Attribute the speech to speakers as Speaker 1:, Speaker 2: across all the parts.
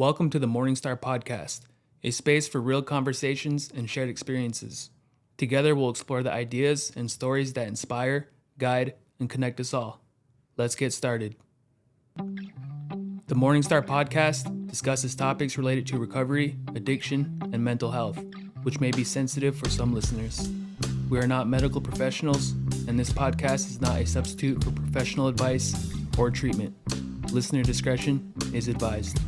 Speaker 1: Welcome to the Morningstar Podcast, a space for real conversations and shared experiences. Together, we'll explore the ideas and stories that inspire, guide, and connect us all. Let's get started. The Morningstar Podcast discusses topics related to recovery, addiction, and mental health, which may be sensitive for some listeners. We are not medical professionals, and this podcast is not a substitute for professional advice or treatment. Listener discretion is advised.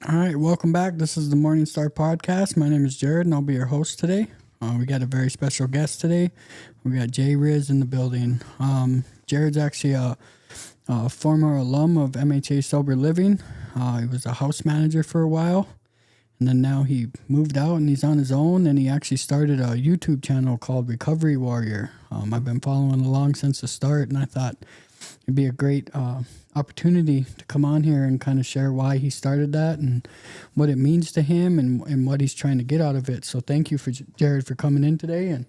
Speaker 2: All right, welcome back. This is the Morningstar Podcast. My name is Jared, and I'll be your host today. We got a very special guest today. We got Jay Riz in the building. Jared's actually a former alum of MHA Sober Living. He was a house manager for a while, and then now he moved out and he's on his own, and he actually started a YouTube channel called Recovery Warrior. I've been following along since the start, and I thought it'd be a great opportunity to come on here and kind of share why he started that and what it means to him and what he's trying to get out of it. So thank you, Jared, for coming in today. And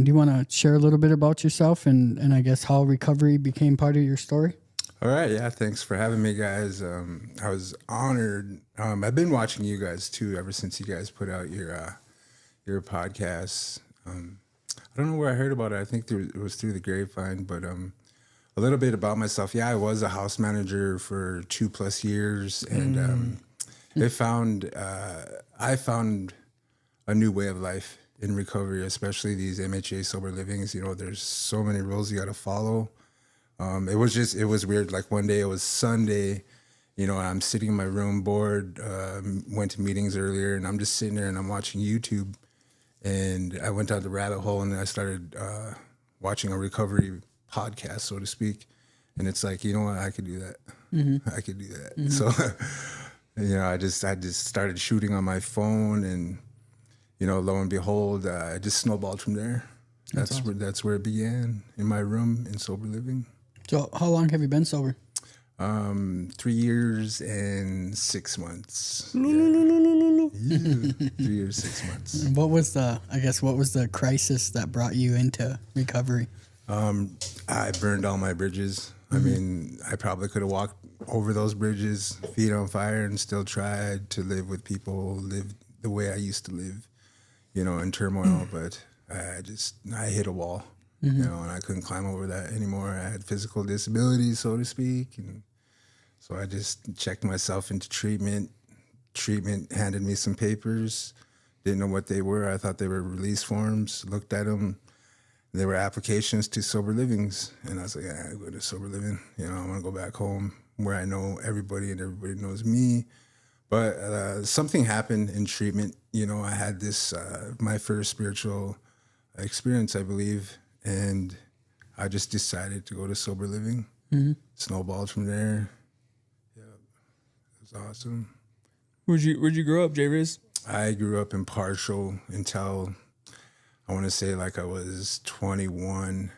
Speaker 2: do you want to share a little bit about yourself and I guess how recovery became part of your story?
Speaker 3: All right. Yeah. Thanks for having me, guys. I was honored. I've been watching you guys too, ever since you guys put out your podcast. I don't know where I heard about it. I think it was through the grapevine, but, a little bit about myself. Yeah, I was a house manager for 2+ years, and I found a new way of life in recovery, especially these MHA sober livings. You know, there's so many rules you got to follow. It was weird. Like one day it was Sunday, you know, I'm sitting in my room bored, went to meetings earlier, and I'm just sitting there and I'm watching YouTube, and I went down the rabbit hole and I started watching a recovery podcast, so to speak, and it's like, you know what, I could do that. I could do that. So you know, I just started shooting on my phone, and you know, lo and behold, I just snowballed from there. That's awesome. That's where it began, in my room in sober living.
Speaker 2: So how long have you been sober?
Speaker 3: 3 years and 6 months. Yeah. 3 years, 6 months.
Speaker 2: What was the crisis that brought you into recovery?
Speaker 3: I burned all my bridges. I mean, I probably could have walked over those bridges, feet on fire, and still tried to live with people, live the way I used to live, you know, in turmoil. But I hit a wall, you know, and I couldn't climb over that anymore. I had physical disabilities, so to speak. And so I just checked myself into treatment. Treatment handed me some papers. Didn't know what they were. I thought they were release forms. Looked at them. There were applications to sober livings, and I was like, yeah, I go to sober living. You know, I want to go back home where I know everybody and everybody knows me. But something happened in treatment. You know, I had this, my first spiritual experience, I believe, and I just decided to go to sober living. Snowballed from there. Yeah, it was awesome.
Speaker 1: Where'd you grow up, Jay Riz?
Speaker 3: I grew up in Partial until I want to say like I was 21.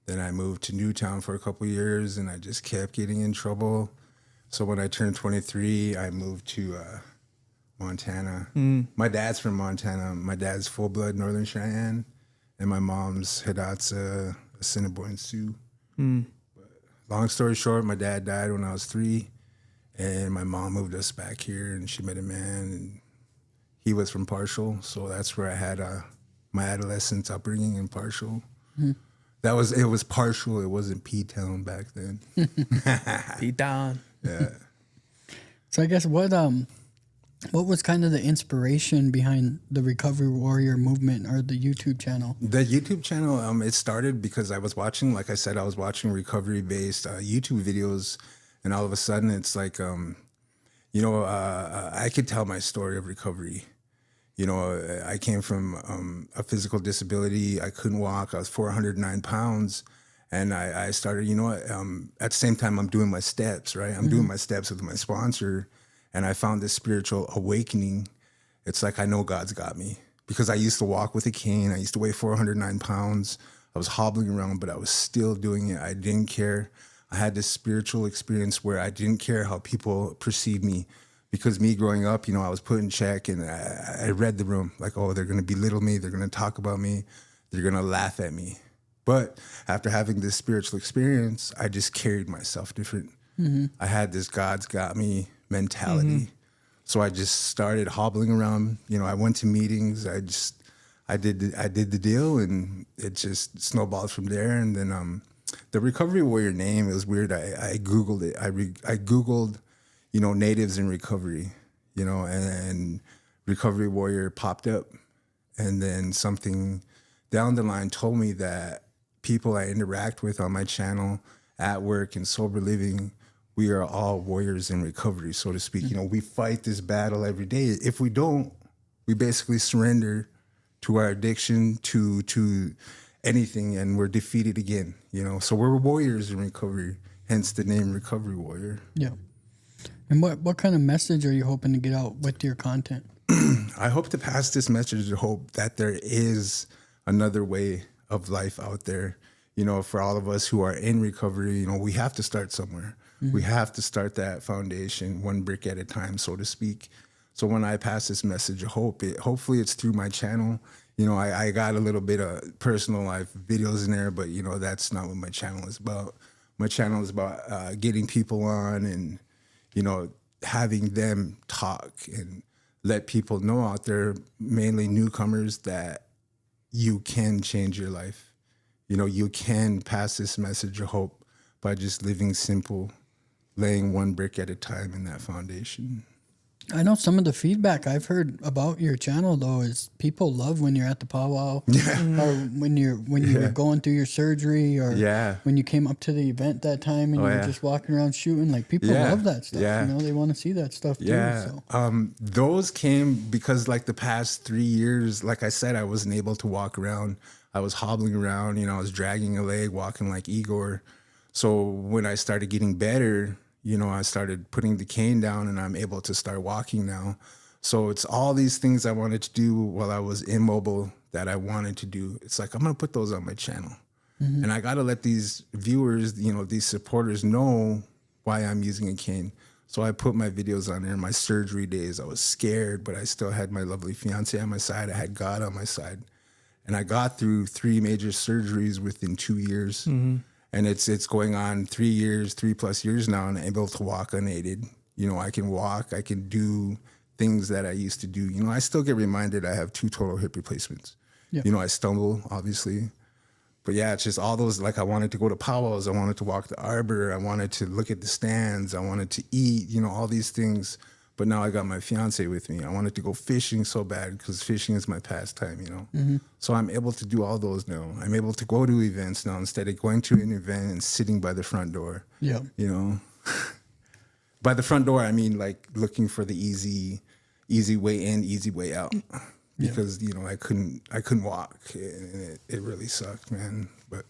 Speaker 3: Then I moved to Newtown for a couple of years, and I just kept getting in trouble. So when I turned 23, I moved to Montana. My dad's from Montana. My dad's full-blood Northern Cheyenne, and my mom's Hidatsa, Assiniboine Sioux. But long story short, my dad died when I was 3, and my mom moved us back here, and she met a man, and he was from Partial, so that's where I had my adolescence upbringing in Partial. It was Partial. It wasn't P-Town back then.
Speaker 1: P-Town.
Speaker 3: Yeah.
Speaker 2: So I guess what was kind of the inspiration behind the Recovery Warrior movement or the YouTube channel?
Speaker 3: The YouTube channel, it started because I was watching, like I said, I was watching recovery-based YouTube videos, and all of a sudden it's like, you know, I could tell my story of recovery. You know, I came from a physical disability. I couldn't walk. I was 409 pounds. And I started, you know, at the same time, I'm doing my steps, right? I'm doing my steps with my sponsor. And I found this spiritual awakening. It's like, I know God's got me. Because I used to walk with a cane. I used to weigh 409 pounds. I was hobbling around, but I was still doing it. I didn't care. I had this spiritual experience where I didn't care how people perceived me, because me growing up, I was put in check, and I read the room like, oh, they're going to belittle me. They're going to talk about me. They're going to laugh at me. But after having this spiritual experience, I just carried myself different. I had this God's got me mentality. So I just started hobbling around. I went to meetings. I did the deal, and it just snowballed from there. And then the Recovery Warrior name, it was weird. I Googled it. I Googled, natives in recovery, and Recovery Warrior popped up. And then something down the line told me that people I interact with on my channel, at work, and sober living, we are all warriors in recovery, so to speak. We fight this battle every day. If we don't, we basically surrender to our addiction, to anything, and we're defeated again. So we're warriors in recovery, hence the name Recovery Warrior.
Speaker 2: Yeah. And what kind of message are you hoping to get out with your content?
Speaker 3: I hope to pass this message of hope that there is another way of life out there. For all of us who are in recovery, we have to start somewhere. We have to start that foundation one brick at a time, so to speak. So when I pass this message of hope, hopefully it's through my channel. I got a little bit of personal life videos in there, but that's not what my channel is about. My channel is about getting people on and, having them talk and let people know out there, mainly newcomers, that you can change your life. You can pass this message of hope by just living simple, laying one brick at a time in that foundation.
Speaker 2: I know some of the feedback I've heard about your channel, though, is people love when you're at the powwow, or when you were going through your surgery, or when you came up to the event that time and you were just walking around shooting. Like, people love that stuff. They want to see that stuff too. So.
Speaker 3: Those came because, like, the past 3 years, like I said, I wasn't able to walk around. I was hobbling around. I was dragging a leg, walking like Igor. So when I started getting better, I started putting the cane down, and I'm able to start walking now. So it's all these things I wanted to do while I was immobile that I wanted to do. It's like, I'm going to put those on my channel. And I got to let these viewers, these supporters know why I'm using a cane. So I put my videos on there. My surgery days, I was scared, but I still had my lovely fiance on my side. I had God on my side. And I got through 3 major surgeries within 2 years. And it's going on 3 years, 3+ years now, and I'm able to walk unaided. I can walk, I can do things that I used to do. I still get reminded I have 2 total hip replacements. I stumble, obviously. But yeah, it's just all those, like, I wanted to go to powwows, I wanted to walk the arbor, I wanted to look at the stands, I wanted to eat, all these things. But now I got my fiance with me. I wanted to go fishing so bad because fishing is my pastime, So I'm able to do all those now. I'm able to go to events now instead of going to an event and sitting by the front door. By the front door, I mean, like, looking for the easy way in, easy way out. Because, I couldn't walk. And it really sucked, man. But,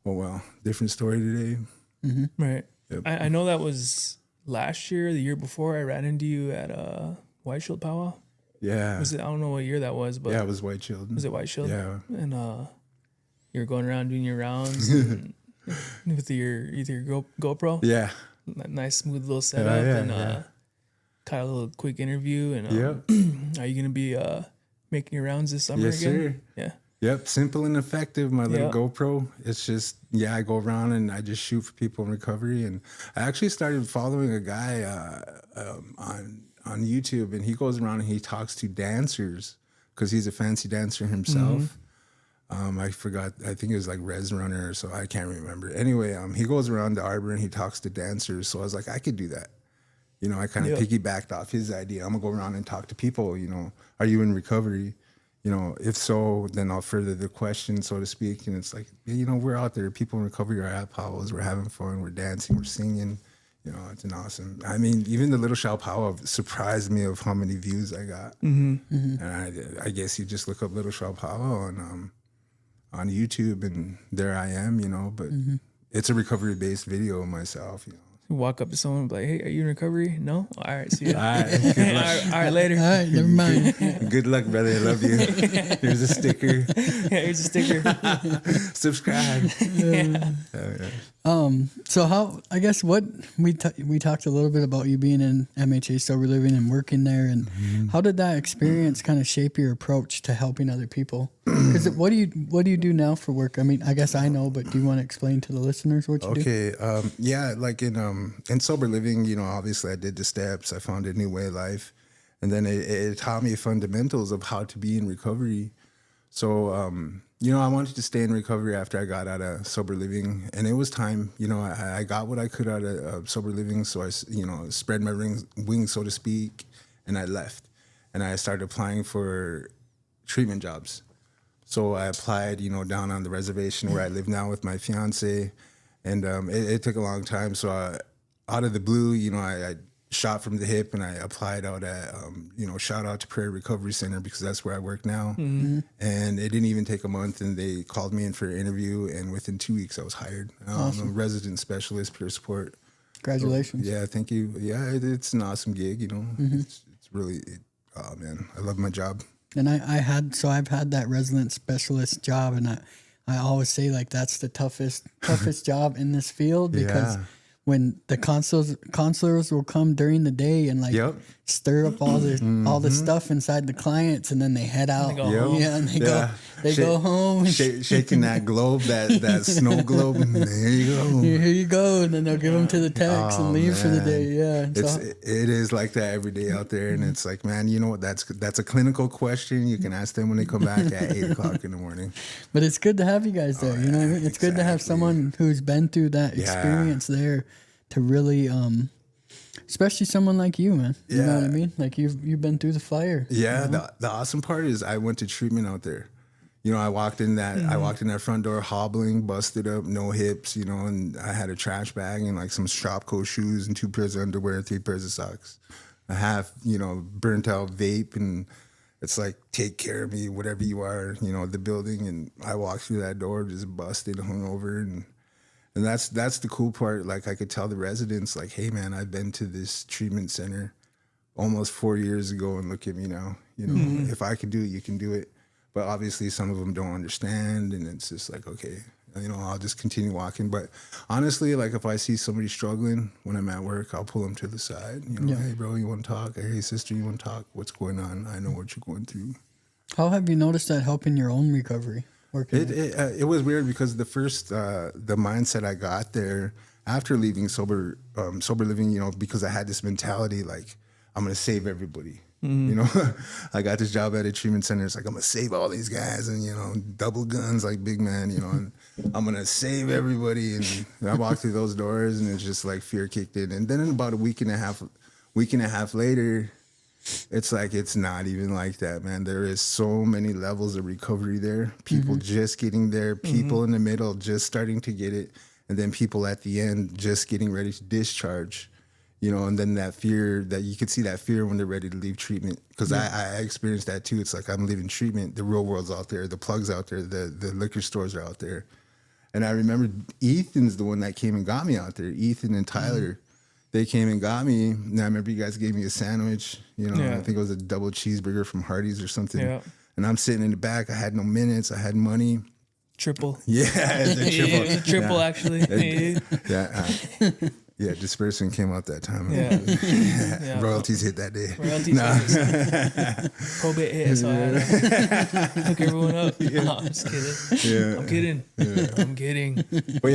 Speaker 3: oh well, different story today.
Speaker 1: Right.
Speaker 3: Yep.
Speaker 1: I know that was last year, the year before, I ran into you at White Shield Powwow.
Speaker 3: Yeah.
Speaker 1: I don't know what year that was, but
Speaker 3: it was White Shield.
Speaker 1: Was it White Shield?
Speaker 3: Yeah.
Speaker 1: And you were going around doing your rounds and with your GoPro.
Speaker 3: Yeah.
Speaker 1: Nice smooth little setup, kind of a little quick interview. And are you gonna be making your rounds this summer again?
Speaker 3: Sir.
Speaker 1: Yeah.
Speaker 3: Yep, simple and effective, my little GoPro. It's just, I go around and I just shoot for people in recovery. And I actually started following a guy on YouTube, and he goes around and he talks to dancers because he's a fancy dancer himself. I forgot, I think it was like Res Runner, so I can't remember. Anyway, he goes around the arbor and he talks to dancers. So I was like, I could do that. I kind of piggybacked off his idea. I'm going to go around and talk to people, are you in recovery? If so, then I'll further the question, so to speak. And it's like, we're out there. People in recovery are at powwows. We're having fun. We're dancing. We're singing. It's an awesome. I mean, even the Little Shao powwow surprised me of how many views I got. And I guess you just look up Little Shao powwow on YouTube, and there I am. But it's a recovery-based video myself.
Speaker 1: Walk up to someone and be like, hey, are you in recovery? No? All right, see ya.
Speaker 3: All right, good luck.
Speaker 1: All right, later.
Speaker 2: All right, never mind.
Speaker 3: Good luck, brother. I love you. Here's a sticker.
Speaker 1: Yeah, here's a sticker.
Speaker 3: Subscribe.
Speaker 2: So how, I guess what we talked a little bit about you being in MHA sober living and working there, and how did that experience kind of shape your approach to helping other people? Because what do you do now for work? I mean, I guess I know, but do you want to explain to the listeners what you do?
Speaker 3: Okay. Yeah, like in sober living, you know, obviously I did the steps. I found a new way of life, and then it taught me fundamentals of how to be in recovery. So, you know, I wanted to stay in recovery after I got out of sober living, and it was time. You know, I got what I could out of sober living, so I, you know, spread my wings, so to speak, and I left, and I started applying for treatment jobs. So I applied, you know, down on the reservation where I live now with my fiance, and it took a long time. So out of the blue, you know, I shot from the hip and I applied out at, you know, shout out to Prairie Recovery Center because that's where I work now. Mm-hmm. And it didn't even take a month, and they called me in for an interview, and within 2 weeks I was hired.
Speaker 2: Awesome.
Speaker 3: I'm a resident specialist, peer support.
Speaker 2: Congratulations.
Speaker 3: So, yeah, thank you. Yeah, it's an awesome gig, you know. Mm-hmm. It's really, oh man, I love my job.
Speaker 2: And I've had that resident specialist job, and I always say, like, that's the toughest job in this field, because when the counselors will come during the day and like stir up all the stuff inside the clients, and then they head out. They go home.
Speaker 3: Shaking that globe, that snow globe. There you go.
Speaker 2: Here you go. And then they'll give them to the techs and leave for the day. Yeah.
Speaker 3: It is like that every day out there. And it's like, man, you know what? That's a clinical question. You can ask them when they come back at 8:00 in the morning.
Speaker 2: But it's good to have you guys there. You know what I mean? It's good to have someone who's been through that experience there to really, especially someone like you, man. You know what I mean? Like you've been through the fire.
Speaker 3: Yeah.
Speaker 2: You know?
Speaker 3: The awesome part is I went to treatment out there. You know, I walked in that front door hobbling, busted up, no hips, you know, and I had a trash bag and like some shopco shoes and 2 pairs of underwear, 3 pairs of socks. I have, you know, burnt out vape, and it's like, take care of me, whatever you are, you know, the building. And I walked through that door, just busted, hungover, and that's the cool part. Like, I could tell the residents, like, hey man, I've been to this treatment center almost 4 years ago, and look at me now. You know, if I can do it, you can do it. But obviously some of them don't understand, and it's just like, okay, you know, I'll just continue walking. But honestly, like, if I see somebody struggling when I'm at work, I'll pull them to the side. You know, hey bro, you want to talk? Hey sister, you want to talk? What's going on? I know what you're going through.
Speaker 2: How have you noticed that helping your own recovery?
Speaker 3: It was weird, because the first the mindset I got there after leaving sober living, you know, because I had this mentality like, I'm gonna save everybody. You know, I got this job at a treatment center. It's like, I'm gonna save all these guys, and you know, double guns like big man, you know, and I'm gonna save everybody. And I walked through those doors, and it's just like fear kicked in. And then in about a week and a half later, it's like, it's not even like that, man. There is so many levels of recovery there. People just getting there, people in the middle just starting to get it, and then people at the end just getting ready to discharge. You know, and then that fear, that you could see that fear when they're ready to leave treatment. Because I experienced that too. It's like, I'm leaving treatment. The real world's out there. The plugs out there. The liquor stores are out there. And I remember Ethan's the one that came and got me out there. Ethan and Tyler, they came and got me. And I remember you guys gave me a sandwich. You know, I think it was a double cheeseburger from Hardee's or something. Yeah. And I'm sitting in the back. I had no minutes. I had money.
Speaker 1: Triple.
Speaker 3: Yeah, it's a triple.
Speaker 1: Actually.
Speaker 3: Yeah, disbursement came out that time.
Speaker 1: Yeah.
Speaker 3: Royalties hit that day.
Speaker 1: Probate hit, so I had to hook everyone up. No, I'm just kidding. I'm kidding.
Speaker 3: But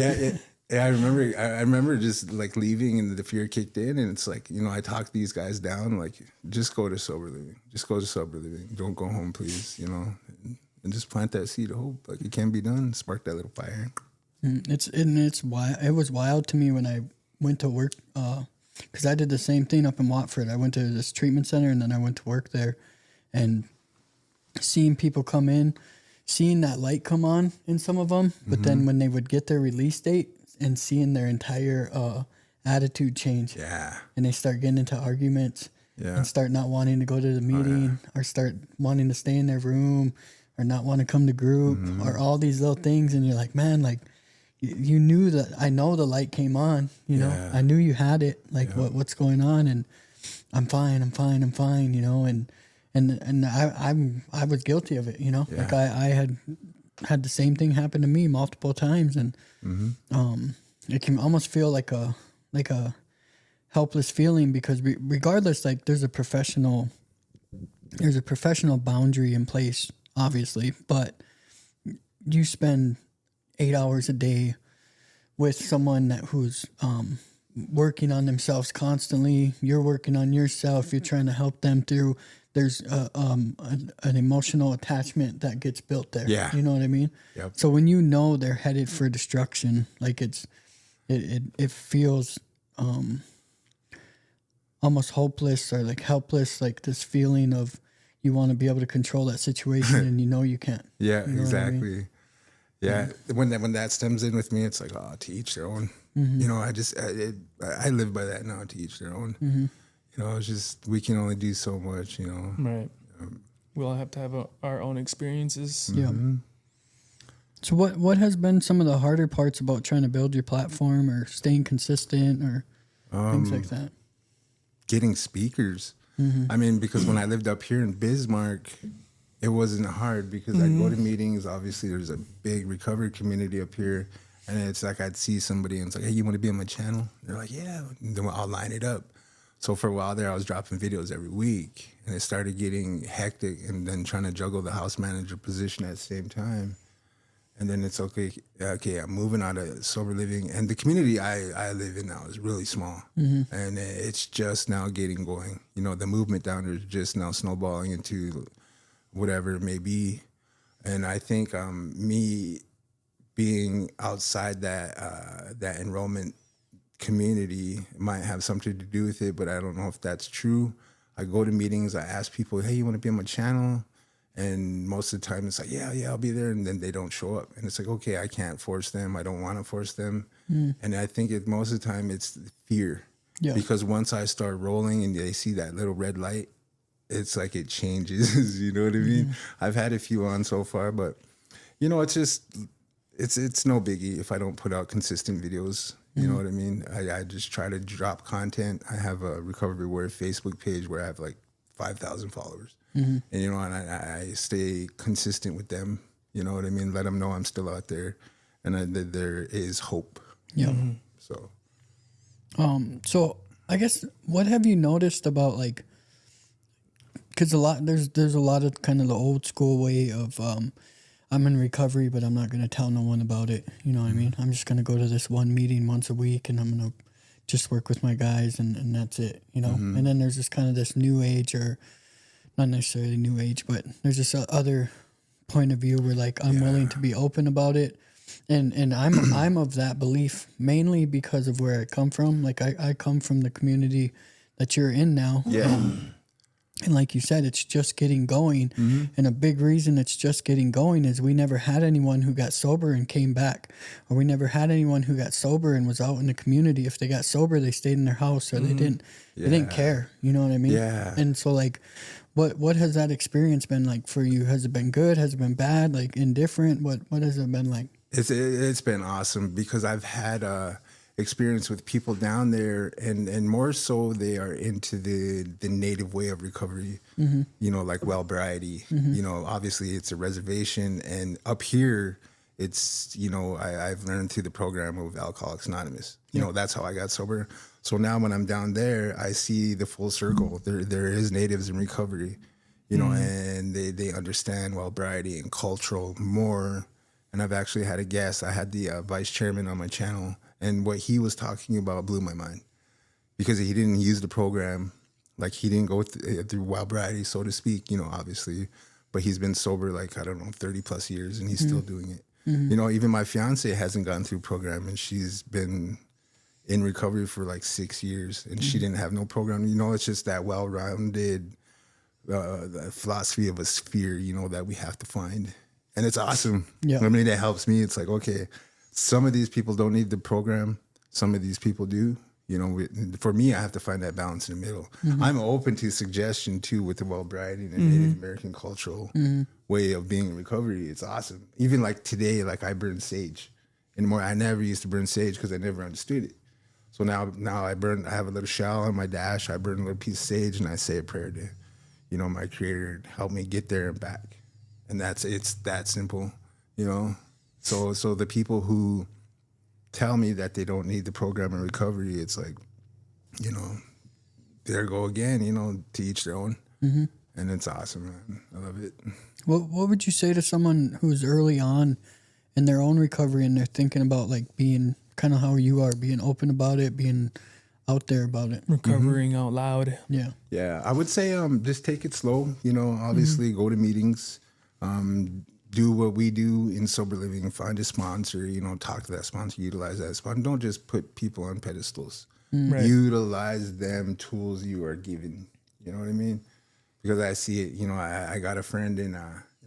Speaker 3: I remember just like leaving, and the fear kicked in, and it's like, you know, I talked these guys down, like, just go to sober living. Just go to sober living. Don't go home, please, you know, and just plant that seed of hope. Like, it can be done. Spark that little fire.
Speaker 2: It's wild. It was wild to me when I went to work, because I did the same thing up in Watford. I went to this treatment center, and then I went to work there, and seeing people come in, seeing that light come on in some of them, but then when they would get their release date and seeing their entire attitude change, and they start getting into arguments, and start not wanting to go to the meeting, or start wanting to stay in their room, or not want to come to group, or all these little things, and you're like, man, like, you knew that I know the light came on, you know, I knew you had it, like what's going on, and I'm fine, you know, and I was guilty of it, you know, like I had the same thing happen to me multiple times, and it can almost feel like a helpless feeling, because regardless, like there's a professional boundary in place, obviously, but you spend 8 hours a day with someone who's working on themselves constantly. You're working on yourself. You're trying to help them through. There's an emotional attachment that gets built there.
Speaker 3: Yeah.
Speaker 2: You know what I mean?
Speaker 3: Yep.
Speaker 2: So when you know they're headed for destruction, like it feels almost hopeless or like helpless, like this feeling of you want to be able to control that situation and you know you can't.
Speaker 3: Yeah,
Speaker 2: you know
Speaker 3: exactly.
Speaker 2: I mean?
Speaker 3: Yeah, when that stems in with me, it's like, oh, to each their own. You know, I live by that now, to each their own. You know, it's just, we can only do so much, you know.
Speaker 1: Right. We all have to have our own experiences.
Speaker 2: Yeah. So what has been some of the harder parts about trying to build your platform or staying consistent or things like that?
Speaker 3: Getting speakers. I mean, because when I lived up here in Bismarck, it wasn't hard, because I go to meetings. Obviously, there's a big recovery community up here, and it's like I'd see somebody and it's like, hey, you want to be on my channel? They're like, yeah. And then I'll line it up. So for a while there, I was dropping videos every week, and it started getting hectic, and then trying to juggle the house manager position at the same time. And then it's okay, I'm moving out of sober living. And the community I live in now is really small. And it's just now getting going. You know, the movement down there is just now snowballing into whatever it may be. And I think me being outside that enrollment community might have something to do with it, but I don't know if that's true. I go to meetings, I ask people, hey, you want to be on my channel? And most of the time it's like, yeah, I'll be there. And then they don't show up. And it's like, okay, I can't force them. I don't want to force them. And I think most of the time it's fear. Yeah. Because once I start rolling and they see that little red light, it's like it changes. You know what I mean? I've had a few on so far, but, you know, it's just, it's no biggie if I don't put out consistent videos. You know what I mean? I just try to drop content. I have a Recovery Warrior Facebook page where I have like 5,000 followers. And, you know, and I stay consistent with them. You know what I mean? Let them know I'm still out there and that there is hope. Yeah. So
Speaker 2: I guess what have you noticed about, like, because there's a lot of kind of the old school way of I'm in recovery, but I'm not going to tell no one about it. You know what I mean? I'm just going to go to this one meeting once a week, and I'm going to just work with my guys, and that's it, you know? And then there's this kind of this new age, or not necessarily new age, but there's this other point of view where, like, I'm willing to be open about it. And I'm of that belief, mainly because of where I come from. Like, I come from the community that you're in now. Yeah. And like you said, it's just getting going. And a big reason it's just getting going is we never had anyone who got sober and came back. Or we never had anyone who got sober and was out in the community. If they got sober, they stayed in their house, or they didn't care. You know what I mean? Yeah. And so, like, what has that experience been like for you? Has it been good? Has it been bad? Like, indifferent? What has it been like?
Speaker 3: It's been awesome, because I've had experience with people down there, and more so they are into the native way of recovery, you know, like well-variety. You know, obviously it's a reservation, and up here it's, you know, I've learned through the program of Alcoholics Anonymous. You know, that's how I got sober. So now when I'm down there, I see the full circle. There is natives in recovery, you know, and they understand well-variety and cultural more. And I've actually had a guest. I had the vice chairman on my channel, and what he was talking about blew my mind, because he didn't use the program. Like, he didn't go through wild variety, so to speak, you know, obviously, but he's been sober, like, I don't know, 30 plus years, and he's still doing it. You know, even my fiance hasn't gone through program, and she's been in recovery for like 6 years, and she didn't have no program. You know, it's just that well-rounded philosophy of a sphere, you know, that we have to find. And it's awesome. Yeah. I mean, that helps me. It's like, okay, some of these people don't need the program. Some of these people do. You know, for me, I have to find that balance in the middle. I'm open to suggestion, too, with the well-variety and Native American cultural way of being in recovery. It's awesome. Even like today, like, I burn sage anymore. I never used to burn sage because I never understood it. So now I have a little shell on my dash. I burn a little piece of sage and I say a prayer to, my Creator, help me get there and back. And it's that simple, So the people who tell me that they don't need the program in recovery, it's like, there go again, to each their own. Mm-hmm. And it's awesome, man. I love it.
Speaker 2: What would you say to someone who's early on in their own recovery and they're thinking about like being kind of how you are, being open about it, being out there about it,
Speaker 1: recovering out loud?
Speaker 3: Yeah, I would say just take it slow. Obviously go to meetings, do what we do in sober living, find a sponsor, talk to that sponsor, utilize that sponsor. Don't just put people on pedestals. Right. Utilize them tools you are given. You know what I mean? Because I see it. I got a friend in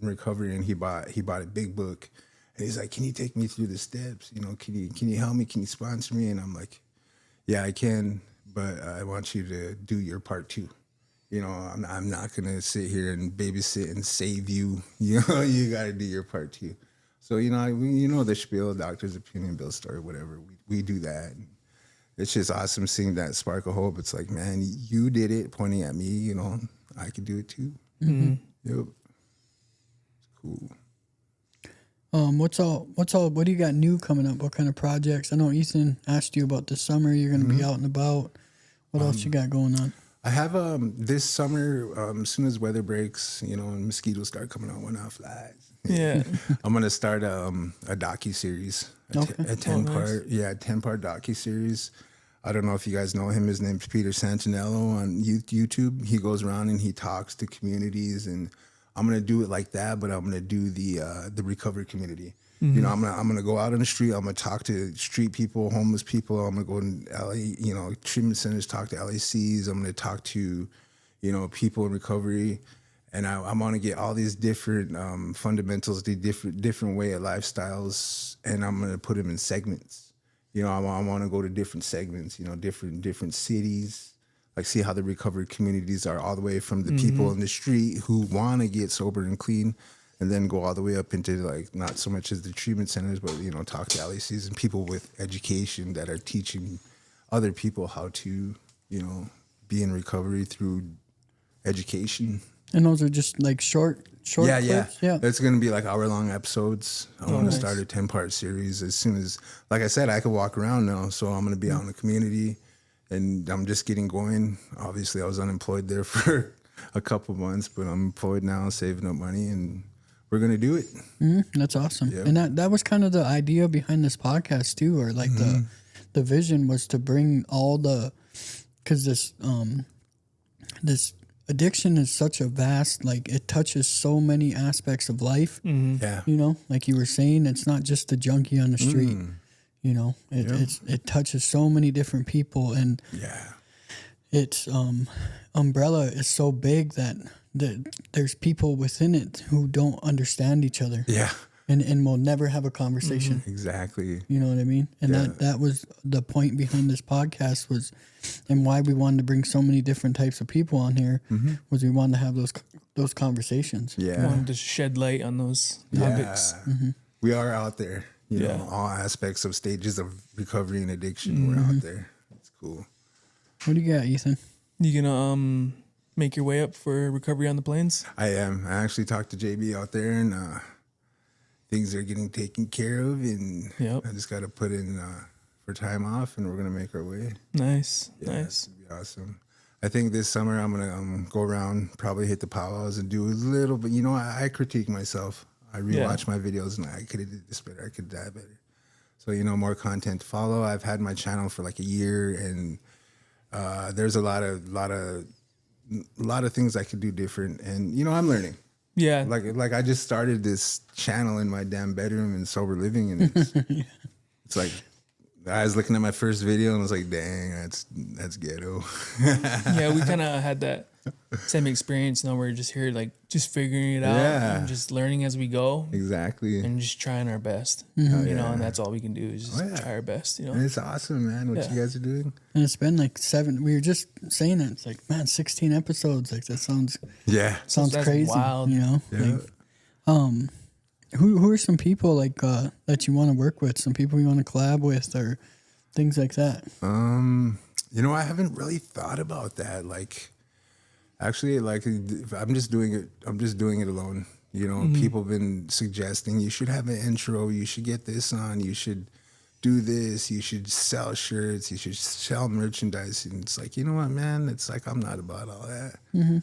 Speaker 3: recovery, and he bought a big book, and he's like, "Can you take me through the steps? Can you help me? Can you sponsor me?" And I'm like, "Yeah, I can, but I want you to do your part too. I'm not gonna sit here and babysit and save you. You got to do your part too." So the spiel, doctor's opinion, Bill's story, whatever. We do that. It's just awesome seeing that spark of hope. It's like, man, you did it, pointing at me. I could do it too. Mm-hmm. Yep. It's cool.
Speaker 2: What do you got new coming up? What kind of projects? I know Ethan asked you about this summer. You're going to be out and about. What else you got going on?
Speaker 3: I have this summer, as soon as weather breaks, and mosquitoes start coming out when I flies.
Speaker 1: Yeah.
Speaker 3: I'm going to start a docu-series, a 10-part, 10-part docu-series. I don't know if you guys know him. His name's Peter Santinello on YouTube. He goes around and he talks to communities, and I'm gonna do it like that, but I'm gonna do the recovery community. Mm-hmm. I'm gonna go out on the street. I'm gonna talk to street people, homeless people. I'm gonna go in LA, treatment centers, talk to LACs. I'm gonna talk to, people in recovery, and I want to get all these different fundamentals, the different way of lifestyles, and I'm gonna put them in segments. I want to go to different segments, different cities, like see how the recovery communities are, all the way from the people in the street who want to get sober and clean, and then go all the way up into like not so much as the treatment centers, but talk to LACs and people with education that are teaching other people how to be in recovery through education.
Speaker 2: And those are just like short clips? Yeah.
Speaker 3: It's going to be like hour-long episodes. I want to start a 10-part series as soon as, like I said, I can walk around now. So I'm going to be out in the community, and I'm just getting going. Obviously, I was unemployed there for a couple months, but I'm employed now, saving up money, and we're going to do it.
Speaker 2: That's awesome. Yep. And that was kind of the idea behind this podcast too, or like the vision was to bring all because this addiction is such a vast, like it touches so many aspects of life. Mm-hmm. Yeah. Like you were saying, it's not just the junkie on the street. It touches so many different people, and it's umbrella is so big that there's people within it who don't understand each other. Yeah. And will never have a conversation.
Speaker 3: Mm-hmm. Exactly.
Speaker 2: You know what I mean? And that was the point behind this podcast and why we wanted to bring so many different types of people on here was we wanted to have those conversations.
Speaker 1: Yeah. We wanted to shed light on those topics.
Speaker 3: Yeah. Mm-hmm. We are out there, all aspects of stages of recovery and addiction. We're out there. It's cool.
Speaker 2: What do you got, Ethan?
Speaker 1: You gonna make your way up for recovery on the plains?
Speaker 3: I am. I actually talked to JB out there, and things are getting taken care of, and I just got to put in for time off, and we're going to make our way.
Speaker 1: Nice.
Speaker 3: It's going to be awesome. I think this summer I'm going to go around, probably hit the powwows and do a little bit. I critique myself. I rewatch my videos, and I could have did this better. I could have done better. So, more content to follow. I've had my channel for like a year, and there's a lot of things I could do different, and I'm learning.
Speaker 1: Yeah.
Speaker 3: Like I just started this channel in my damn bedroom in sober living, and it's like I was looking at my first video and I was like, dang, that's ghetto.
Speaker 1: Yeah, we kind of had that same experience. Now we're just here, like just figuring it out and just learning as we go.
Speaker 3: Exactly.
Speaker 1: And just trying our best, and that's all we can do is just try our best,
Speaker 3: And it's awesome, man, what you guys are doing.
Speaker 2: And it's been like 7, we were just saying it. It's like, man, 16 episodes. Like that sounds
Speaker 1: that's
Speaker 2: crazy.
Speaker 1: Wild.
Speaker 2: Yeah. Who are some people like that you want to work with? Some people you want to collab with, or things like that?
Speaker 3: I haven't really thought about that. Like, actually, like I'm just doing it. I'm just doing it alone. People have been suggesting you should have an intro. You should get this on. You should do this. You should sell shirts. You should sell merchandise. And it's like, you know what, man? It's like I'm not about all that.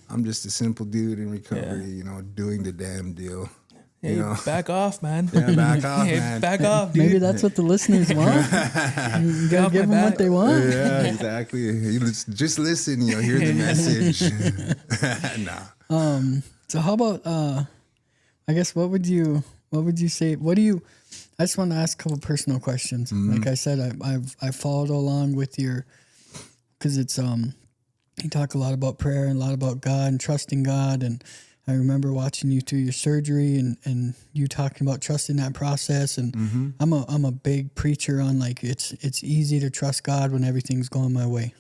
Speaker 3: I'm just a simple dude in recovery. Doing the damn deal.
Speaker 1: Hey, back off, man.
Speaker 3: Yeah, back off, man.
Speaker 1: Back off, dude.
Speaker 2: Maybe that's what the listeners want. You gotta give them what they want.
Speaker 3: Yeah, exactly. You just listen. Hear the message. Nah.
Speaker 2: So how about I guess what would you say? I just want to ask a couple personal questions. Like I said, I followed along with because it's you talk a lot about prayer and a lot about God and trusting God, and I remember watching you through your surgery and you talking about trusting that process. And I'm a big preacher on like it's easy to trust God when everything's going my way.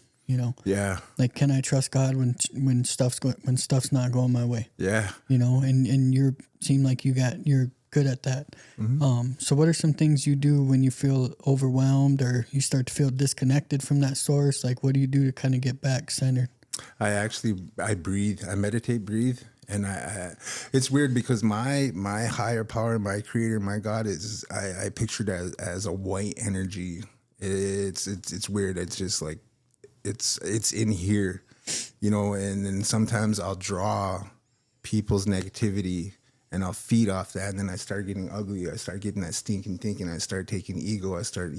Speaker 3: Yeah.
Speaker 2: Like, can I trust God when stuff's not going my way?
Speaker 3: Yeah.
Speaker 2: And you seem like you're good at that. So what are some things you do when you feel overwhelmed or you start to feel disconnected from that source? Like, what do you do to kind of get back centered?
Speaker 3: I breathe. I meditate, breathe. And it's weird because my higher power, my creator, my God is, I picture it as a white energy. It's weird. It's just like, it's in here, and then sometimes I'll draw people's negativity and I'll feed off that. And then I start getting ugly. I start getting that stinking thinking. I start taking ego. I start,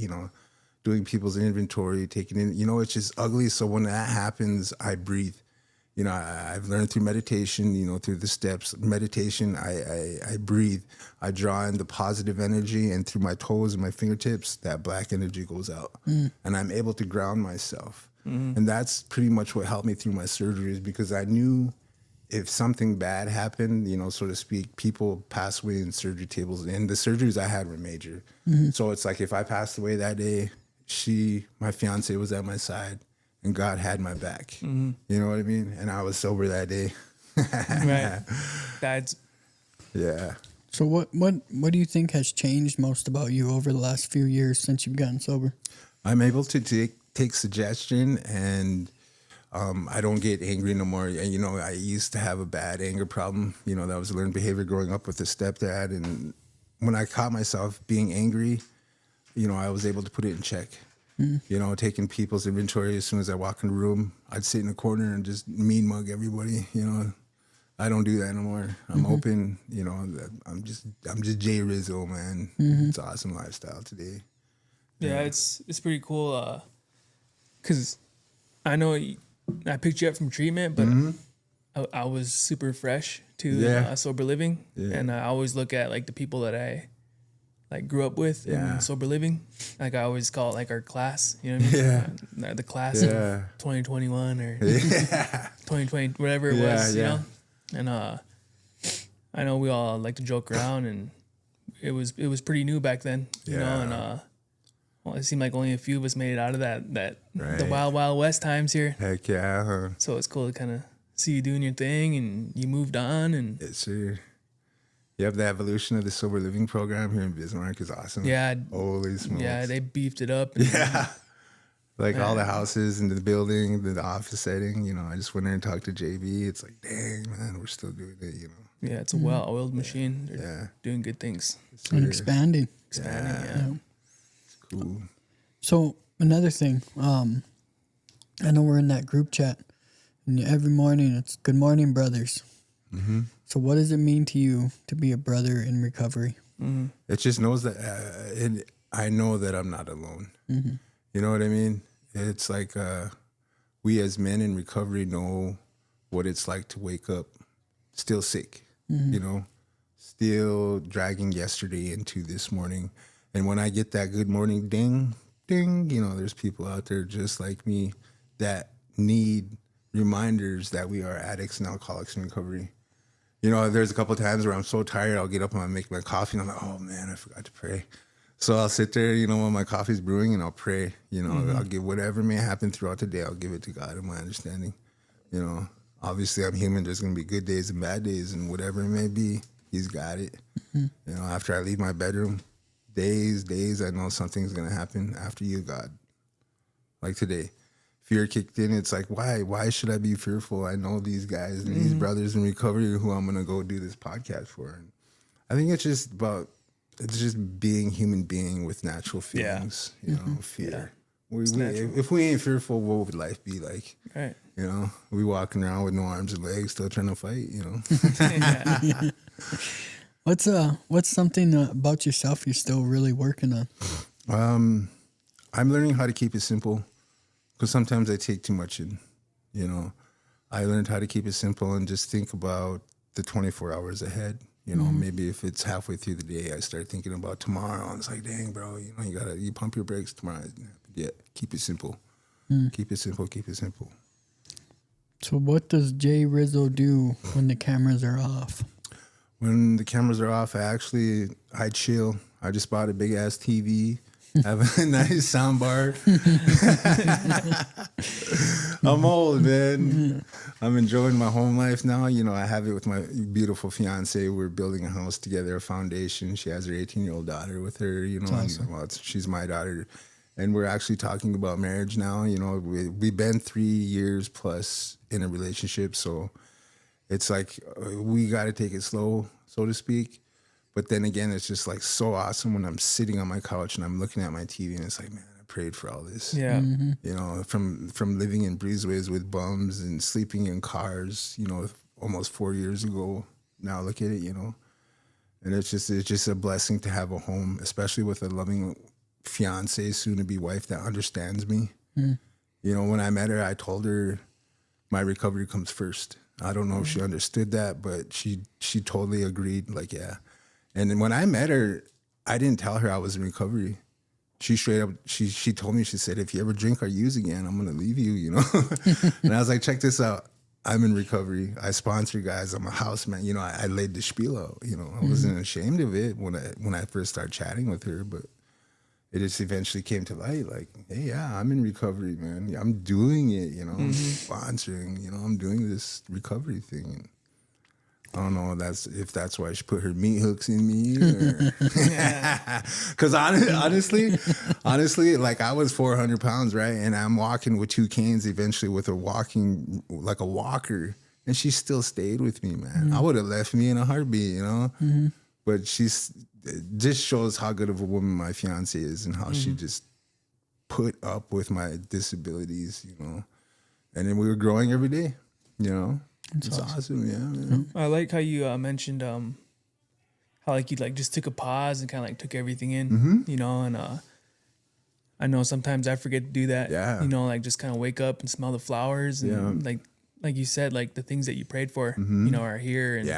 Speaker 3: doing people's inventory, taking in, it's just ugly. So when that happens, I breathe. I've learned through meditation, through the steps, meditation, I breathe. I draw in the positive energy, and through my toes and my fingertips, that black energy goes out. And I'm able to ground myself. And that's pretty much what helped me through my surgeries, because I knew if something bad happened, so to speak, people pass away in surgery tables. And the surgeries I had were major. So it's like if I passed away that day, my fiance was at my side. And God had my back. You know what I mean? And I was sober that day.
Speaker 1: Right. That's...
Speaker 3: Yeah.
Speaker 2: So what do you think has changed most about you over the last few years since you've gotten sober?
Speaker 3: I'm able to take suggestion, and I don't get angry no more. And, I used to have a bad anger problem. That was a learned behavior growing up with a stepdad. And when I caught myself being angry, I was able to put it in check. Taking people's inventory. As soon as I walk in the room, I'd sit in a corner and just mean mug everybody. I don't do that no more. I'm open. I'm just Jay Rizzo, man. It's an awesome lifestyle today.
Speaker 1: Yeah, it's pretty cool. Cause I know I picked you up from treatment, but I was super fresh to sober living, and I always look at like the people that I like grew up with in sober living. Like I always call it like our class, you know what I mean? The class of 2021 or 2020, whatever it was, you know? And I know we all like to joke around, and it was pretty new back then, you know, and well, it seemed like only a few of us made it out of that the wild, wild west times here.
Speaker 3: Heck yeah. Huh?
Speaker 1: So it's cool to kind of see you doing your thing and you moved on. And
Speaker 3: yes, sir. Yep, the evolution of the sober living program here in Bismarck is awesome.
Speaker 1: Yeah.
Speaker 3: Holy smokes.
Speaker 1: Yeah, they beefed it up.
Speaker 3: Like all the houses and the building, the office setting, I just went there and talked to JB. It's like, dang, man, we're still doing it,
Speaker 1: Yeah, it's a well-oiled machine. They're doing good things.
Speaker 2: And expanding.
Speaker 1: Yeah.
Speaker 3: It's cool.
Speaker 2: So another thing, I know we're in that group chat, and every morning it's good morning, brothers. Mm-hmm. So what does it mean to you to be a brother in recovery?
Speaker 3: Mm-hmm. It just knows that I know that I'm not alone. Mm-hmm. You know what I mean? It's like we as men in recovery know what it's like to wake up still sick, still dragging yesterday into this morning. And when I get that good morning ding, ding, there's people out there just like me that need reminders that we are addicts and alcoholics in recovery. There's a couple of times where I'm so tired, I'll get up and I'll make my coffee and I'm like, oh man, I forgot to pray. So I'll sit there, when my coffee's brewing, and I'll pray. I'll give whatever may happen throughout the day, I'll give it to God in my understanding. Obviously I'm human. There's going to be good days and bad days and whatever it may be. he's got it. You know, after I leave my bedroom, days, I know something's going to happen after you, God. Like today, fear kicked in. It's like, why should I be fearful? I know these guys and these brothers in recovery who I'm going to go do this podcast for. And I think it's just being human being with natural feelings, you know, fear. If we ain't fearful, what would life be like?
Speaker 1: Right.
Speaker 3: You know, we walking around with no arms and legs, still trying to fight, you know.
Speaker 2: What's something about yourself you're still really working on?
Speaker 3: I'm learning how to keep it simple, because sometimes I take too much in, you know. I learned how to keep it simple and just think about the 24 hours ahead. You know, maybe if it's halfway through the day, I start thinking about tomorrow. And it's like, dang, bro, you know, you pump your brakes tomorrow. Yeah, keep it simple. Keep it simple, keep it simple.
Speaker 2: So what does Jay Rizzo do when the cameras are off?
Speaker 3: When the cameras are off, I chill. I just bought a big ass TV. Have a nice sound bar. I'm old, man. I'm enjoying my home life now. You know, I have it with my beautiful fiance. We're building a house together, a foundation. She has her 18-year-old daughter with her, you know.
Speaker 2: Awesome.
Speaker 3: Well, she's my daughter. And we're actually talking about marriage now. You know, we've been 3 years plus in a relationship. So it's like we got to take it slow, so to speak. But then again, it's just like so awesome when I'm sitting on my couch and I'm looking at my TV and it's like, man, I prayed for all this.
Speaker 1: Yeah.
Speaker 3: You know, from living in breezeways with bums and sleeping in cars, you know, almost 4 years ago. Now look at it, you know. And it's just a blessing to have a home, especially with a loving fiance, soon to be wife that understands me. You know, when I met her, I told her my recovery comes first. I don't know if she understood that, but she totally agreed. Like, yeah. And then when I met her, I didn't tell her I was in recovery. She straight up, she told me, she said, if you ever drink or use again, I'm going to leave you, you know? And I was like, check this out. I'm in recovery. I sponsor guys. I'm a house man. You know, I laid the spiel out, you know. I wasn't ashamed of it when I first started chatting with her, but it just eventually came to light. Like, hey, yeah, I'm in recovery, man. I'm doing it, you know, sponsoring, you know, I'm doing this recovery thing. I don't know if that's why she put her meat hooks in me. Because honestly, like I was 400 pounds, right? And I'm walking with 2 canes eventually with a walker. And she still stayed with me, man. I would have left me in a heartbeat, you know? But it just shows how good of a woman my fiance is and how she just put up with my disabilities, you know? And then we were growing every day, you know? It's awesome, yeah, man.
Speaker 1: I like how you mentioned how like you like just took a pause and kind of like took everything in, you know, and I know sometimes I forget to do that, you know, like just kind of wake up and smell the flowers and like you said, like the things that you prayed for, you know, are here and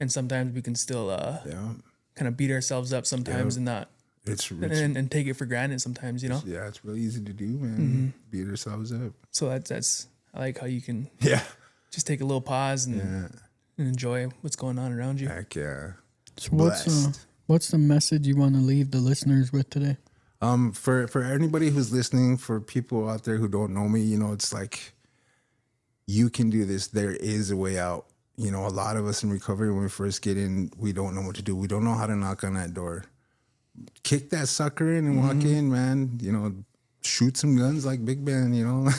Speaker 1: and sometimes we can still kind of beat ourselves up sometimes and not and take it for granted sometimes, you know.
Speaker 3: Yeah, it's really easy to do, man. Beat ourselves up.
Speaker 1: So that's I like how you can just take a little pause and enjoy what's going on around you.
Speaker 3: Heck yeah.
Speaker 2: So what's the message you want to leave the listeners with today?
Speaker 3: For anybody who's listening, for people out there who don't know me, you know, it's like you can do this. There is a way out. You know, a lot of us in recovery, when we first get in, we don't know what to do. We don't know how to knock on that door. Kick that sucker in and walk in, man. You know, shoot some guns like Big Ben, you know.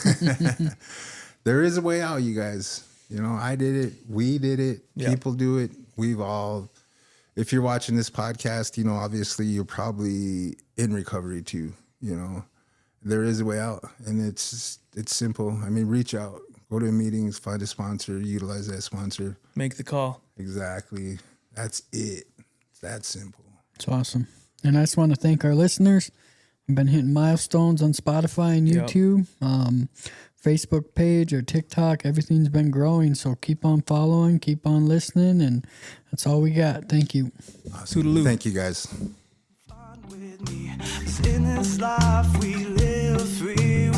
Speaker 3: There is a way out, you guys. You know, I did it. We did it. Yep. People do it. We've all, if you're watching this podcast, you know, obviously you're probably in recovery too, you know. There is a way out, and it's simple. I mean, reach out. Go to meetings, find a sponsor, utilize that sponsor.
Speaker 1: Make the call.
Speaker 3: Exactly. That's it. It's that simple.
Speaker 2: It's awesome. And I just want to thank our listeners. I've been hitting milestones on Spotify and YouTube, Facebook page or TikTok. Everything's been growing. So keep on following, keep on listening. And that's all we got. Thank you.
Speaker 3: Awesome. Toodaloo. Thank you, guys.
Speaker 4: In this life we live free,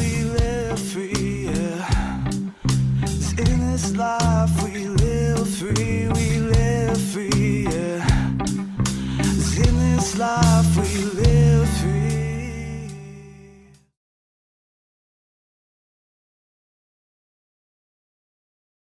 Speaker 4: yeah. In this life we live free, yeah. In this life we live